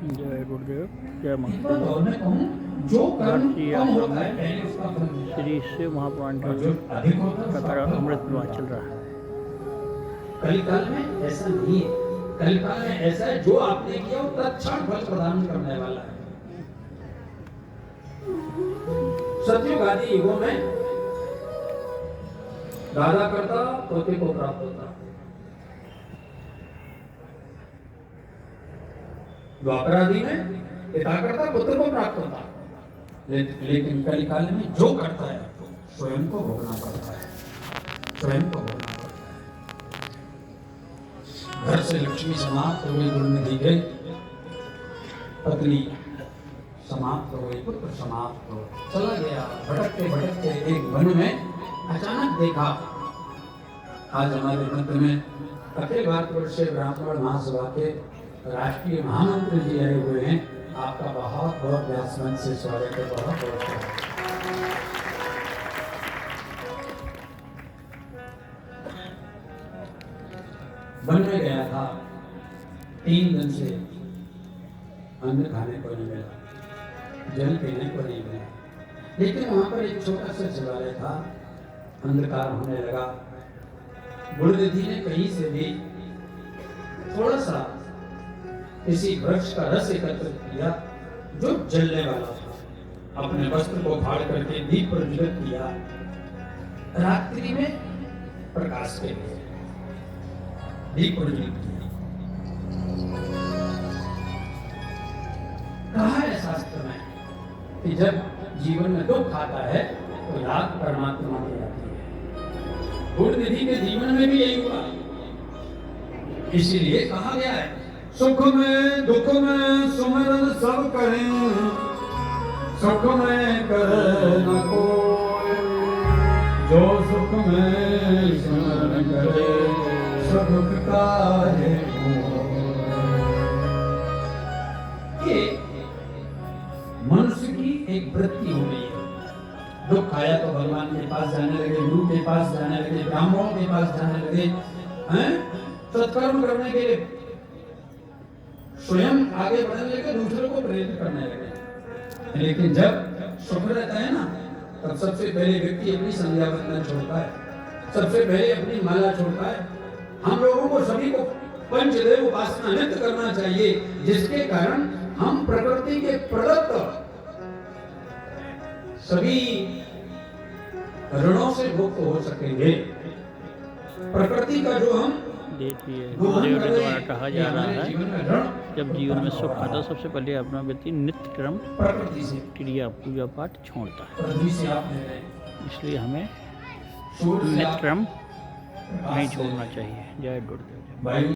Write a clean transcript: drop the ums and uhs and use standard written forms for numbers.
जय गुरुदेव, जय और मैं कहूं जो कर्म भारतीय कम आश्रम होता है में पहले उसका फल मिलता है, श्री शिव महापुराण और जो अधिक होता है का उसका तरह फल अमृत बाद में विवाह मिलता चल है। रहा है। कलिकाल में ऐसा नहीं है। कलिकाल में ऐसा है, जो आपने किया वो तत्क्षण फल प्रदान करने वाला है। सतयुग आदि युगों में दादा करता पोते को प्राप्त होता, द्वापर आदि में पिता करता पुत्र को प्राप्त होता, लेकिन कलिकाल में जो करता है स्वयं को भोगना पड़ता है, स्वयं को भोगना पड़ता है। घर से लक्ष्मी समाप्त हो गई, दुर्निधि गई, पत्नी समाप्त हो गई, पुत्र समाप्त हो चला गया। भटकते भटकते एक वन में अचानक देखा, आज हमारे मध्य में अखिल भारतवर्ष से ब्राह्मण महासभा के राष्ट्रीय महामंत्री जी आए हुए हैं। आपका बहुत बहुत व्यास मंच से स्वागत है, बहुत बहुत स्वागत। वन में गया था, 3 दिन से अन्न खाने को नहीं मिला, जल पीने को नहीं मिला, लेकिन वहां पर एक छोटा सा शिवालय था। अंधकार होने लगा। गुरुनिधि ने कहीं से भी थोड़ा सा किसी वृक्ष का रस एकत्र किया जो जलने वाला था। अपने वस्त्र को फाड़ करके दीप प्रज्वलित किया, रात्रि में प्रकाश के लिए दीप प्रज्वलित किया। कहा है शास्त्र में कि जब जीवन में दुख आता है तो याद परमात्मा की आती है। गुरुनिधि के जीवन में भी यही हुआ, इसीलिए कहा गया है, सुख में दुख में सुमिरन सब करें, सुख में करे न कोई, जो सुख में सुमिरन करे सब दुख का है। ये मनुष्य की एक वृत्ति हो गई है। दुख आया तो भगवान के पास जाने लगे, गुरु के पास जाने लगे, ब्राह्मणों के पास जाने लगे, हैं सत्कर्म करने के लिए स्वयं आगे बढ़ने लगे, दूसरों को प्रेरित करने लगे। लेकिन जब सुख रहता है ना, तब सबसे पहले व्यक्ति अपनी संध्या बंदन छोड़ता है, सबसे पहले अपनी माला छोड़ता है। हम लोगों को सभी को पंचदेव उपासना नित्य करना चाहिए, जिसके कारण हम प्रकृति के प्रदत्त सभी ऋणों से मुक्त हो सकेंगे। प्रकृति का जो हम देखिए, गुरुदेव के द्वारा कहा जा रहा है, जब जीवन में सुख आता है सबसे पहले अपना व्यक्ति नित्य क्रम प्रकृति से क्रिया पूजा पाठ छोड़ता है। पृथ्वी से आप ले रहे हैं, इसलिए हमें सूर्य से नित्य आप क्रम प्रकाश नहीं से छोड़ना चाहिए। जय गुरुदेव। वायु